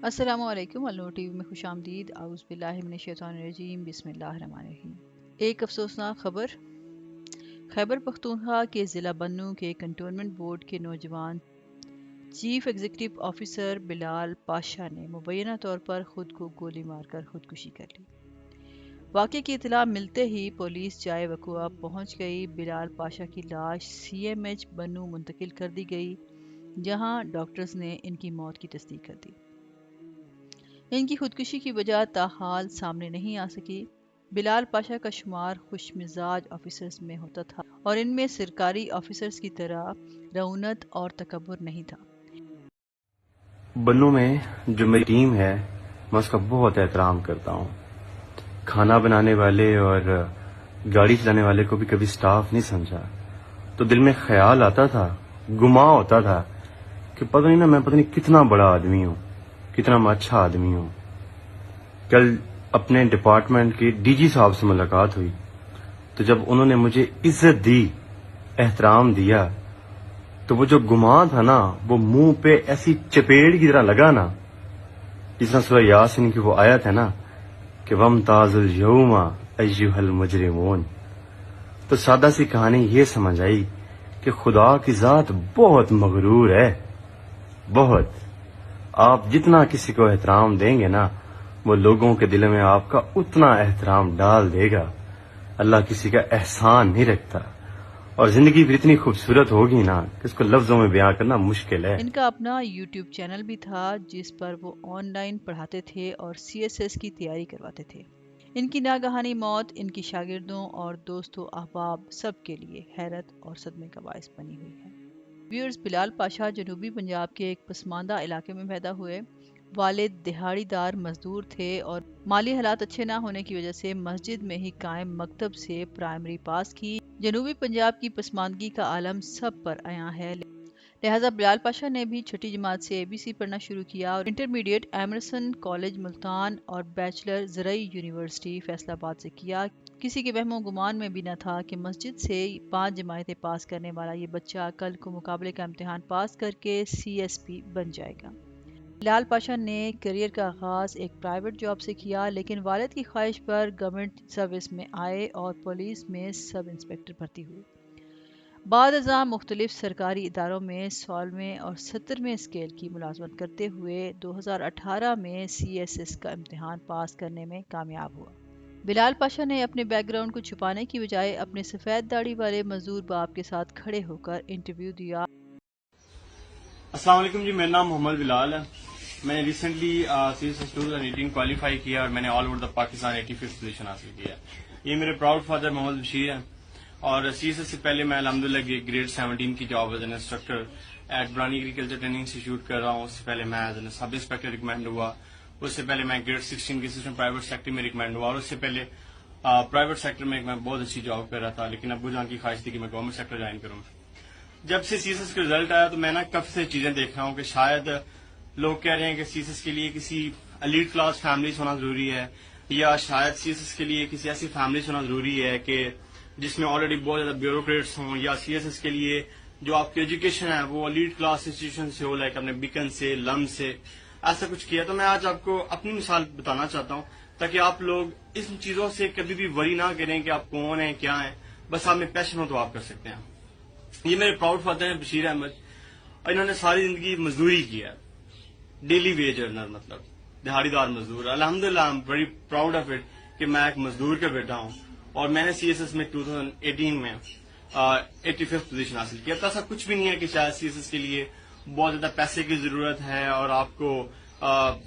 السلام علیکم، النور ٹی وی میں خوش آمدید۔ اعوذ باللہ من الشیطان الرجیم، بسم اللہ الرحمن الرحیم۔ ایک افسوسناک خبر۔ خیبر پختونخوا کے ضلع بنوں کے کنٹونمنٹ بورڈ کے نوجوان چیف ایگزیکٹو آفیسر بلال پاشا نے مبینہ طور پر خود کو گولی مار کر خودکشی کر لی۔ واقعے کی اطلاع ملتے ہی پولیس جائے وقوع پہنچ گئی۔ بلال پاشا کی لاش CMH بنوں منتقل کر دی گئی، جہاں ڈاکٹرز نے ان کی موت کی تصدیق کر دی۔ ان کی خودکشی کی وجہ تاحال سامنے نہیں آ سکی۔ بلال پاشا کا شمار خوش مزاج آفیسرز میں ہوتا تھا اور ان میں سرکاری آفیسرز کی طرح رعونت اور تکبر نہیں تھا۔ بنوں میں جو میری ٹیم ہے میں اس کا بہت احترام کرتا ہوں۔ کھانا بنانے والے اور گاڑی چلانے والے کو بھی کبھی سٹاف نہیں سمجھا، تو دل میں خیال آتا تھا، گمان ہوتا تھا کہ پتہ نہیں نا میں پتہ نہیں کتنا بڑا آدمی ہوں، کتنا اچھا آدمی ہوں۔ کل اپنے ڈپارٹمنٹ کے DG صاحب سے ملاقات ہوئی، تو جب انہوں نے مجھے عزت دی، احترام دیا، تو وہ جو گمان تھا نا وہ منہ پہ ایسی چپیڑ کی طرح لگا نا، جس طرح سورہ یاسین کی وہ آیت ہے نا کہ وَامْتَازُوا الْيَوْمَ أَيُّهَا الْمُجْرِمُونَ۔ تو سادہ سی کہانی یہ سمجھ آئی کہ خدا کی ذات بہت مغرور ہے، بہت۔ آپ جتنا کسی کو احترام دیں گے نا وہ لوگوں کے دل میں آپ کا اتنا احترام ڈال دے گا۔ اللہ کسی کا احسان نہیں رکھتا، اور زندگی بھی اتنی خوبصورت ہوگی نا کہ اس کو لفظوں میں بیان کرنا مشکل ہے۔ ان کا اپنا YouTube چینل بھی تھا جس پر وہ آن لائن پڑھاتے تھے اور CSS کی تیاری کرواتے تھے۔ ان کی ناگہانی موت ان کی شاگردوں اور دوستوں احباب سب کے لیے حیرت اور صدمے کا باعث بنی ہوئی ہے۔ ویورز، بلال پاشا جنوبی پنجاب کے ایک پسماندہ علاقے میں پیدا ہوئے۔ والد دہاڑی دار مزدور تھے اور مالی حالات اچھے نہ ہونے کی وجہ سے مسجد میں ہی قائم مکتب سے پرائمری پاس کی۔ جنوبی پنجاب کی پسماندگی کا عالم سب پر عیاں ہے، لہٰذا بلال پاشا نے بھی چھٹی جماعت سے ABC پڑھنا شروع کیا اور انٹرمیڈیٹ ایمرسن کالج ملتان اور بیچلر زرعی یونیورسٹی فیصل آباد سے کیا۔ کسی کے وہم و گمان میں بھی نہ تھا کہ مسجد سے 5 جماعتیں پاس کرنے والا یہ بچہ کل کو مقابلے کا امتحان پاس کر کے CSP بن جائے گا۔ بلال پاشا نے کیریئر کا آغاز ایک پرائیویٹ جاب سے کیا، لیکن والد کی خواہش پر گورنمنٹ سروس میں آئے اور پولیس میں سب انسپکٹر بھرتی ہوئے۔ بعد ازاں مختلف سرکاری اداروں میں 16ویں اور 17ویں اسکیل کی ملازمت کرتے ہوئے 2018 میں CSS کا امتحان پاس کرنے میں کامیاب ہوا۔ بلال پاشا نے اپنے بیک گراؤنڈ کو چھپانے کی بجائے اپنے سفید داڑھی والے مزدور باپ کے ساتھ کھڑے ہو کر انٹرویو دیا۔ السلام علیکم جی، میرا نام محمد بلال ہے۔ میں نے ریسنٹلی CSS 2018 کوالیفائی کیا اور میں نے all over the Pakistan 85th position حاصل کیا۔ یہ میرے پراؤڈ فادر محمد بشیر ہیں، اور CSS سے پہلے میں الحمدللہ گریڈ 17 کی job as an instructor at Barani agriculture training institute کر رہا ہوں۔ اس سے پہلے میں as an sub inspector recommend ہوا۔ اس سے پہلے میں گریڈ 16 کے اسسٹنٹ پرائیویٹ سیکٹر میں ریکمینڈ ہوا، اور اس سے پہلے پرائیویٹ سیکٹر میں بہت اچھی جاب کر رہا تھا، لیکن ابو جان کی خواہش تھی کہ میں گورنمنٹ سیکٹر جوائن کروں۔ جب سے CSS کا رزلٹ آیا تو میں کافی ساری چیزیں دیکھ رہا ہوں کہ شاید لوگ کہہ رہے ہیں کہ CSS کے لیے کسی ایلیٹ کلاس فیملی سے ہونا ضروری ہے، یا شاید CSS کے لیے کسی ایسی فیملی سے ہونا ضروری ہے کہ جس میں آلریڈی بہت زیادہ بیوروکریٹس ہوں، یا CSS کے لیے جو آپ کی ایجوکیشن ہے وہ ایلیٹ کلاس انسٹیٹیوشن سے ہو، لائک اپنے بیکن سے، لم سے، ایسا کچھ کیا۔ تو میں آج آپ کو اپنی مثال بتانا چاہتا ہوں تاکہ آپ لوگ ان چیزوں سے کبھی بھی وری نہ کریں کہ آپ کون ہیں، کیا ہیں، بس آپ میں پیشن ہو تو آپ کر سکتے ہیں۔ یہ میرے پراؤڈ فادر ہیں بشیر احمد، اور انہوں نے ساری زندگی مزدوری کی ہے، ڈیلی ویج ارنر، مطلب دہاڑی دار مزدور۔ الحمدللہ I am very proud of it کہ میں ایک مزدور کا بیٹا ہوں، اور میں نے CSS میں 2018 میں 85th پوزیشن حاصل کیا۔ تو ایسا کچھ بھی نہیں ہے کہ شاید CSS کے لیے بہت زیادہ پیسے کی ضرورت ہے اور آپ کو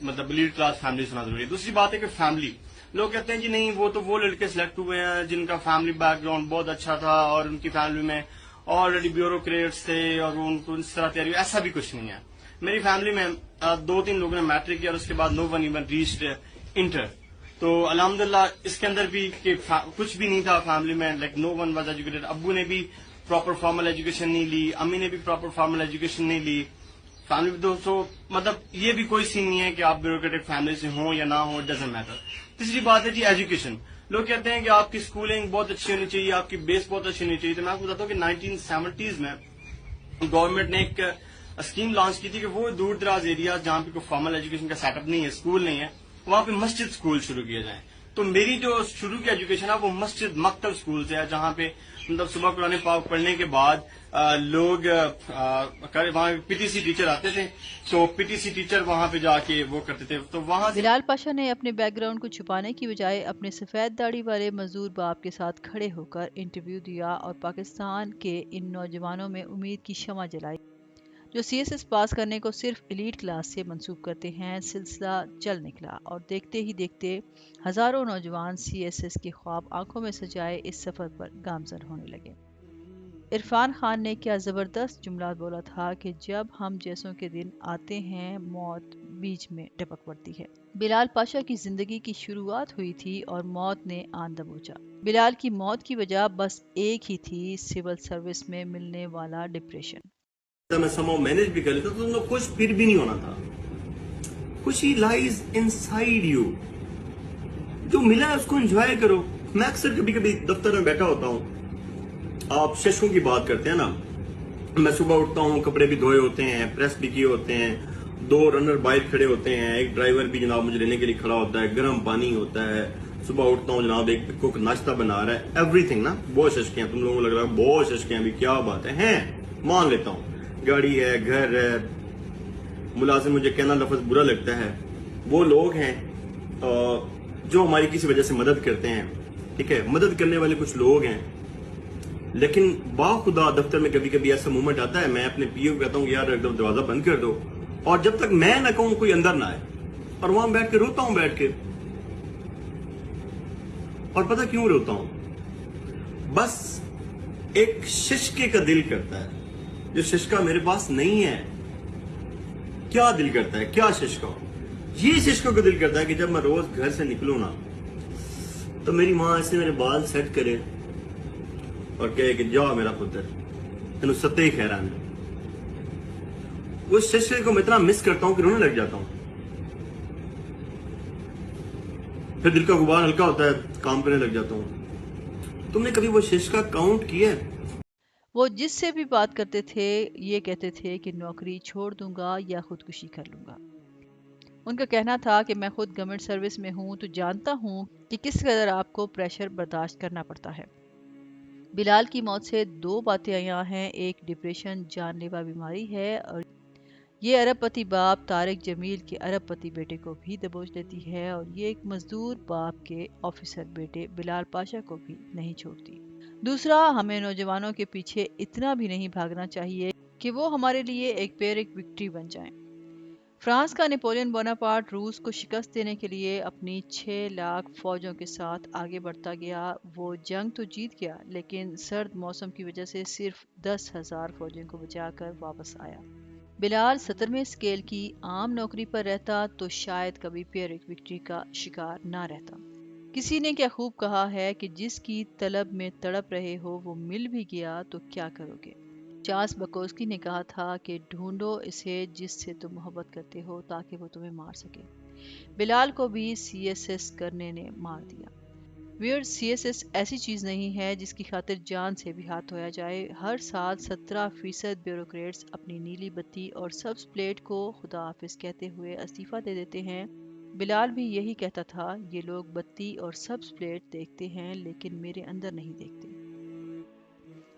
مطلب ایلیٹ کلاس فیملی سے ہونا ضروری ہے۔ دوسری بات ہے کہ فیملی، لوگ کہتے ہیں کہ نہیں وہ لڑکے سلیکٹ ہوئے ہیں جن کا فیملی بیک گراؤنڈ بہت اچھا تھا اور ان کی فیملی میں آلریڈی بیوروکریٹس تھے اور وہ ان کو اس طرح تیاری، ایسا بھی کچھ نہیں ہے۔ میری فیملی میں 2-3 لوگوں نے میٹرک کیا اور اس کے بعد نو ون ایون ریچڈ انٹر۔ تو الحمدللہ اس کے اندر بھی کہ کچھ بھی نہیں تھا فیملی میں، like no one was educated. ابو نے بھی پراپر فارمل ایجوکیشن نہیں لی، امی نے بھی پراپر فارمل ایجوکیشن نہیں لی۔ فیملی دوستوں مطلب یہ بھی کوئی سین نہیں ہے کہ آپ بیوروکریٹک فیملی سے ہوں یا نہ ہوں، اٹ ڈزنٹ میٹر۔ تیسری بات ہے جی ایجوکیشن۔ لوگ کہتے ہیں کہ آپ کی اسکولنگ بہت اچھی ہونی چاہیے، آپ کی بیس بہت اچھی ہونی چاہیے۔ تو میں آپ کو بتاتا ہوں کہ 1970s میں گورنمنٹ نے ایک اسکیم لانچ کی تھی کہ وہ دور دراز ایریا جہاں پہ کوئی فارمل ایجوکیشن کا سیٹ اپ نہیں ہے، اسکول نہیں ہے، وہاں پہ مسجد اسکول شروع کیے جائیں. تو میری جو شروع کی ایجوکیشن ہے وہ مسجد مکتب اسکول سے ہے، جہاں پہ مطلب صبح قرآن پاک پڑھنے کے بعد لوگ وہاں پی ٹی سی ٹیچر آتے تھے، تو پی ٹی سی ٹیچر وہاں پہ جا کے وہ کرتے تھے، تو وہاں سے بلال پاشا نے اپنے بیک گراؤنڈ کو چھپانے کی بجائے اپنے سفید داڑھی والے مزدور باپ کے ساتھ کھڑے ہو کر انٹرویو دیا اور پاکستان کے ان نوجوانوں میں امید کی شمع جلائی جو سی ایس ایس پاس کرنے کو صرف ایلیٹ کلاس سے منسوب کرتے ہیں. سلسلہ چل نکلا اور دیکھتے ہی دیکھتے ہزاروں نوجوان سی ایس ایس کے خواب آنکھوں میں سجائے اس سفر پر گامزن ہونے لگے. عرفان خان نے کیا زبردست جملات بولا تھا کہ جب ہم جیسوں کے دن آتے ہیں موت بیچ میں ٹپک پڑتی ہے. بلال پاشا کی زندگی کی شروعات ہوئی تھی اور موت نے آن دبوچا. بلال کی موت کی وجہ بس ایک ہی تھی، سول سروس میں ملنے والا ڈپریشن. میں سماؤ مینج بھی کر لیتا تو تم لوگ خوش پھر بھی نہیں ہونا تھا. خوشی لائز ان سائڈ یو. جو ملا ہے اس کو انجوائے کرو. میں اکثر کبھی کبھی دفتر میں بیٹھا ہوتا ہوں، آپ ششوں کی بات کرتے ہیں نا، میں صبح اٹھتا ہوں، کپڑے بھی دھوئے ہوتے ہیں، پریس بھی کیے ہوتے ہیں، 2 رنر باہر کھڑے ہوتے ہیں، ایک ڈرائیور بھی جناب مجھے لینے کے لیے کھڑا ہوتا ہے، گرم پانی ہوتا ہے. صبح اٹھتا ہوں جناب، ایک کوک ناشتہ بنا رہا ہے، ایوری تھنگ نا. بہت ششکے ہیں، تم لوگوں کو لگ رہا ہے بہت ششکے ہیں، ابھی کیا بات ہے، مان لیتا ہوں. گاڑی ہے، گھر ہے، ملازم، مجھے کہنا لفظ برا لگتا ہے، وہ لوگ ہیں جو ہماری کسی وجہ سے مدد کرتے ہیں. ٹھیک ہے، مدد کرنے والے کچھ لوگ ہیں، لیکن باخدا دفتر میں کبھی کبھی ایسا مومنٹ آتا ہے، میں اپنے پی او کو کہتا ہوں کہ یار ایک دم دروازہ بند کر دو، اور جب تک میں نہ کہوں کوئی اندر نہ آئے، اور وہاں بیٹھ کے روتا ہوں بیٹھ کے. اور پتہ کیوں روتا ہوں؟ بس ایک ششکے کا دل کرتا ہے، جو ششکا میرے پاس نہیں ہے. کیا دل کرتا ہے، کیا ششکا؟ یہ ششکا کو دل کرتا ہے کہ جب میں روز گھر سے نکلوں نا تو میری ماں ایسے میرے بال سیٹ کرے اور کہے کہ جا میرا پتر، تینوں ستے ہی خیران ہے. اس ششکے کو میں اتنا مس کرتا ہوں کہ رونے لگ جاتا ہوں. پھر دل کا غبار ہلکا ہوتا ہے، کام کرنے لگ جاتا ہوں. تم نے کبھی وہ ششکا کاؤنٹ کیا ہے؟ وہ جس سے بھی بات کرتے تھے یہ کہتے تھے کہ نوکری چھوڑ دوں گا یا خودکشی کر لوں گا. ان کا کہنا تھا کہ میں خود گورنمنٹ سروس میں ہوں تو جانتا ہوں کہ کس قدر آپ کو پریشر برداشت کرنا پڑتا ہے. بلال کی موت سے 2 باتیں آیا ہیں، ایک ڈپریشن جان لیوا بیماری ہے اور یہ ارب پتی باپ طارق جمیل کے ارب پتی بیٹے کو بھی دبوچ لیتی ہے، اور یہ ایک مزدور باپ کے آفیسر بیٹے بلال پاشا کو بھی نہیں چھوڑتی. دوسرا، ہمیں نوجوانوں کے پیچھے اتنا بھی نہیں بھاگنا چاہیے کہ وہ ہمارے لیے ایک پیرک وکٹری بن جائیں. فرانس کا نیپولین بوناپارٹ روس کو شکست دینے کے لیے اپنی 6 لاکھ فوجوں کے ساتھ آگے بڑھتا گیا. وہ جنگ تو جیت گیا لیکن سرد موسم کی وجہ سے صرف 10,000 فوجیوں کو بچا کر واپس آیا. بلال 17ویں اسکیل کی عام نوکری پر رہتا تو شاید کبھی پیرک وکٹری کا شکار نہ رہتا. کسی نے کیا خوب کہا ہے کہ جس کی طلب میں تڑپ رہے ہو وہ مل بھی گیا تو کیا کرو گے. چارلس بکوسکی نے کہا تھا کہ ڈھونڈو اسے جس سے تم محبت کرتے ہو تاکہ وہ تمہیں مار سکے. بلال کو بھی سی ایس ایس کرنے نے مار دیا. سی ایس ایس ایسی چیز نہیں ہے جس کی خاطر جان سے بھی ہاتھ دھویا جائے. ہر سال 17% بیوروکریٹس اپنی نیلی بتی اور سبز پلیٹ کو خدا حافظ کہتے ہوئے استعفیٰ دے دیتے ہیں. بلال بھی یہی کہتا تھا، یہ لوگ بتی اور سبز پلیٹ دیکھتے ہیں لیکن میرے اندر نہیں دیکھتے.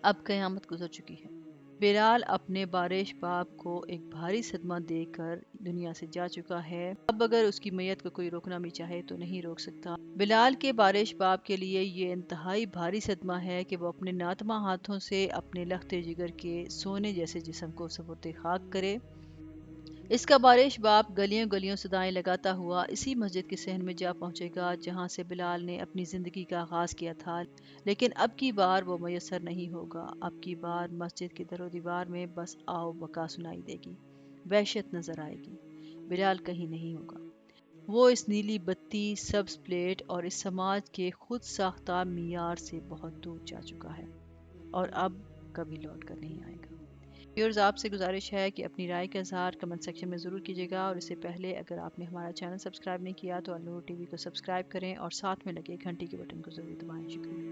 اب قیامت گزر چکی ہے. بلال اپنے بارش باپ کو ایک بھاری صدمہ دے کر دنیا سے جا چکا ہے. اب اگر اس کی میت کو کوئی روکنا بھی چاہے تو نہیں روک سکتا. بلال کے بارش باپ کے لیے یہ انتہائی بھاری صدمہ ہے کہ وہ اپنے ناتمہ ہاتھوں سے اپنے لختے جگر کے سونے جیسے جسم کو سپرد خاک کرے. اس کا بارش باپ گلیوں گلیوں صدائیں لگاتا ہوا اسی مسجد کے صحن میں جا پہنچے گا جہاں سے بلال نے اپنی زندگی کا آغاز کیا تھا. لیکن اب کی بار وہ میسر نہیں ہوگا. اب کی بار مسجد کی در و دیوار میں بس آؤ بکا سنائی دے گی، وحشت نظر آئے گی. بلال کہیں نہیں ہوگا. وہ اس نیلی بتی، سبز پلیٹ اور اس سماج کے خود ساختہ معیار سے بہت دور جا چکا ہے اور اب کبھی لوٹ کر نہیں آئے گا. ویورز، آپ سے گزارش ہے کہ اپنی رائے کا اظہار کمنٹ سیکشن میں ضرور کیجیے گا، اور اس سے پہلے اگر آپ نے ہمارا چینل سبسکرائب نہیں کیا تو النور ٹی وی کو سبسکرائب کریں اور ساتھ میں لگے گھنٹی کے بٹن کو ضرور دبائیں. شکریہ.